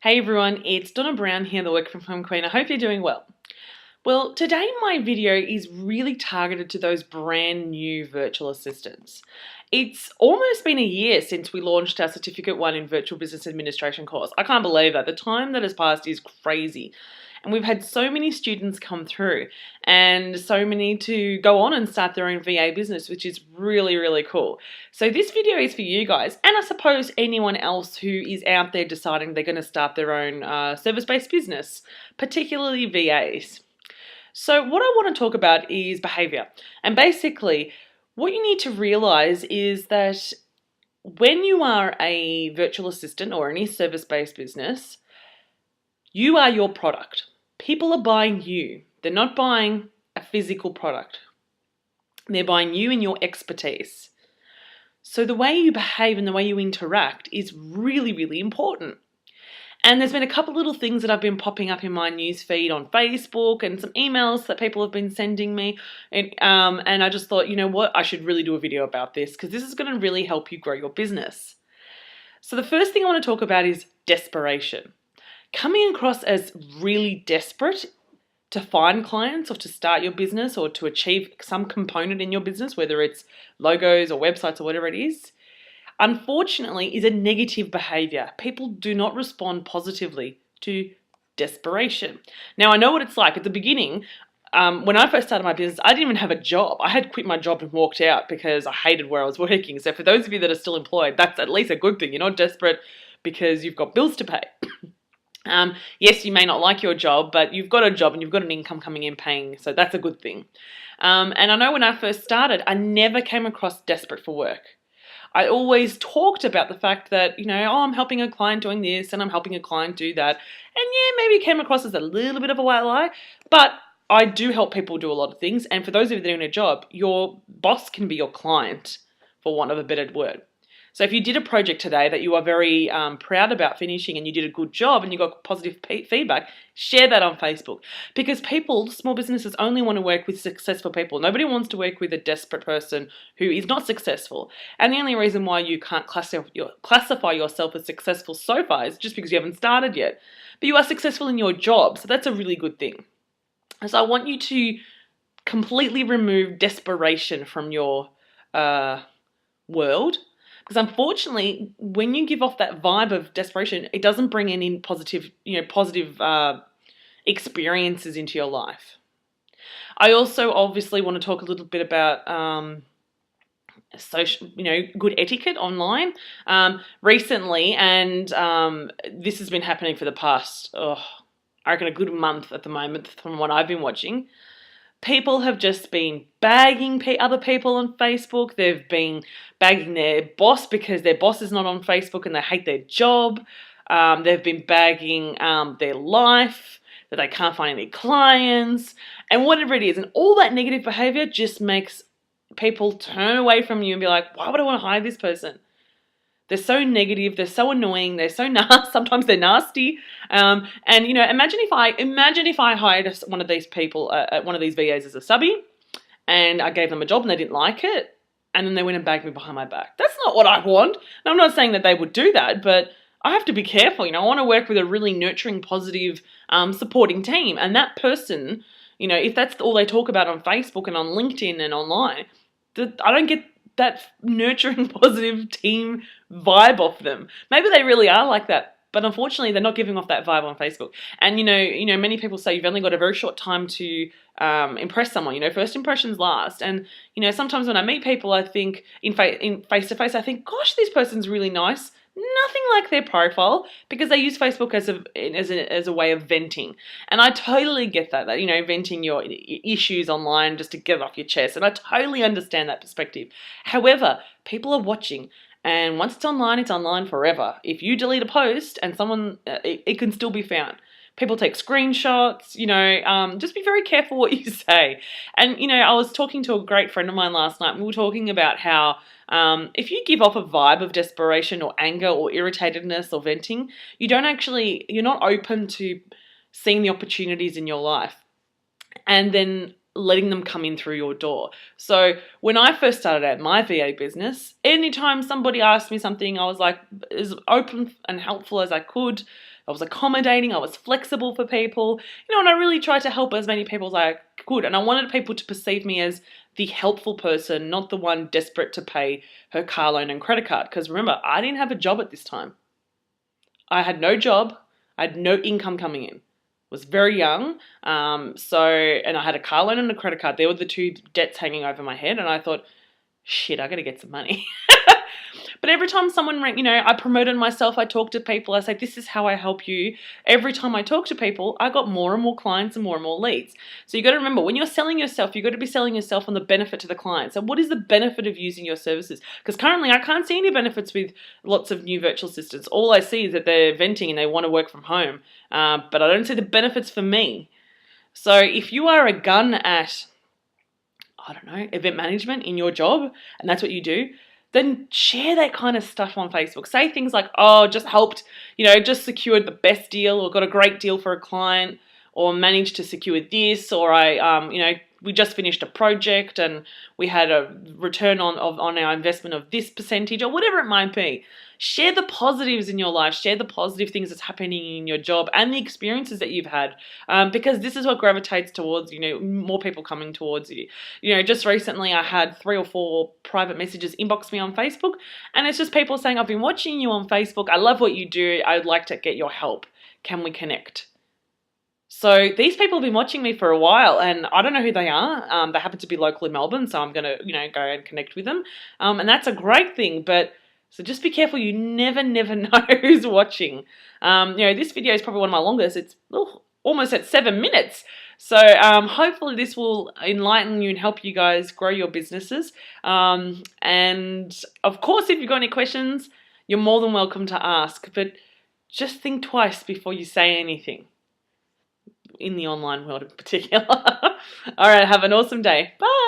Hey everyone, it's Donna Brown here, the Work From Home Queen. I hope you're doing well. Well, today my video is really targeted to those brand new virtual assistants. It's almost been a year since we launched our Certificate 1 in Virtual Business Administration course. I can't believe that. The time that has passed is crazy. And we've had so many students come through and so many to go on and start their own VA business, which is really, really cool. So this video is for you guys, and I suppose anyone else who is out there deciding they're going to start their own service-based business, particularly VAs. So what I want to talk about is behavior. And basically, what you need to realize is that when you are a virtual assistant or any service-based business, you are your product. People are buying you. They're not buying a physical product. They're buying you and your expertise. So the way you behave and the way you interact is really, really important. And there's been a couple little things that have been popping up in my news feed on Facebook and some emails that people have been sending me. And I just thought, you know what, I should really do a video about this because this is going to really help you grow your business. So the first thing I want to talk about is desperation. Coming across as really desperate to find clients or to start your business or to achieve some component in your business, whether it's logos or websites or whatever it is, unfortunately is a negative behavior. People do not respond positively to desperation. Now, I know what it's like. At the beginning, when I first started my business, I didn't even have a job. I had quit my job and walked out because I hated where I was working. So for those of you that are still employed, that's at least a good thing. You're not desperate because you've got bills to pay. Yes, you may not like your job, but you've got a job and you've got an income coming in paying, so that's a good thing. And I know when I first started, I never came across desperate for work. I always talked about the fact that, I'm helping a client doing this and I'm helping a client do that. And yeah, maybe it came across as a little bit of a white lie, but I do help people do a lot of things. And for those of you that are in a job, your boss can be your client, for want of a better word. So if you did a project today that you are very proud about finishing and you did a good job and you got positive feedback, share that on Facebook. Because small businesses only want to work with successful people. Nobody wants to work with a desperate person who is not successful. And the only reason why you can't classify yourself as successful so far is just because you haven't started yet. But you are successful in your job, so that's a really good thing. So I want you to completely remove desperation from your world. Because unfortunately, when you give off that vibe of desperation, it doesn't bring any positive experiences into your life. I also obviously want to talk a little bit about social, good etiquette online. Recently, and this has been happening for the past, I reckon a good month at the moment from what I've been watching. People have just been bagging other people on Facebook. They've been bagging their boss because their boss is not on Facebook and they hate their job. They've been bagging their life, that they can't find any clients, and whatever it is. And all that negative behavior just makes people turn away from you and be like, why would I want to hire this person? They're so negative. They're so annoying. They're so nasty. Sometimes they're nasty. And imagine if I hired one of these people, one of these VAs as a subby, and I gave them a job and they didn't like it, and then they went and bagged me behind my back. That's not what I want. And I'm not saying that they would do that, but I have to be careful. I want to work with a really nurturing, positive, supporting team. And that person, if that's all they talk about on Facebook and on LinkedIn and online, I don't get that nurturing, positive team vibe off them. Maybe they really are like that, but unfortunately they're not giving off that vibe on Facebook. And many people say you've only got a very short time to impress someone. First impressions last. And sometimes when I meet people, I think in face to face, I think, gosh, this person's really nice. Nothing like their profile, because they use Facebook as a way of venting. And I totally get that, venting your issues online just to get it off your chest. And I totally understand that perspective. However, people are watching, and once it's online forever. If you delete a post and someone, it can still be found. People take screenshots, just be very careful what you say. And, I was talking to a great friend of mine last night, and we were talking about how if you give off a vibe of desperation or anger or irritatedness or venting, you're not open to seeing the opportunities in your life. And then letting them come in through your door. So when I first started out my VA business, anytime somebody asked me something, I was like as open and helpful as I could. I was accommodating, I was flexible for people, and I really tried to help as many people as I could. And I wanted people to perceive me as the helpful person, not the one desperate to pay her car loan and credit card. Because remember, I didn't have a job at this time. I had no job. I had no income coming in. Was very young, and I had a car loan and a credit card. There were the two debts hanging over my head, and I thought, shit, I got to get some money. But every time someone rang, I promoted myself, I talked to people, I said, this is how I help you. Every time I talk to people, I got more and more clients and more leads. So you got to remember, when you're selling yourself, you got to be selling yourself on the benefit to the client. So what is the benefit of using your services? Because currently I can't see any benefits with lots of new virtual assistants. All I see is that they're venting and they want to work from home, but I don't see the benefits for me. So if you are a gun at, I don't know, event management in your job, and that's what you do, then share that kind of stuff on Facebook. Say things like, oh, just helped, just secured the best deal, or got a great deal for a client, or managed to secure this, or we just finished a project and we had a return on our investment of this percentage, or whatever it might be. Share the positives in your life. Share the positive things that's happening in your job and the experiences that you've had, because this is what gravitates towards, more people coming towards you. Just recently I had 3 or 4 private messages inbox me on Facebook, and it's just people saying, I've been watching you on Facebook. I love what you do. I would like to get your help. Can we connect? So these people have been watching me for a while, and I don't know who they are. They happen to be local in Melbourne, so I'm going to, go and connect with them. And that's a great thing, so just be careful. You never know who's watching. This video is probably one of my longest. It's almost at 7 minutes. So hopefully this will enlighten you and help you guys grow your businesses. And of course, if you've got any questions, you're more than welcome to ask. But just think twice before you say anything. In the online world in particular. All right, have an awesome day. Bye.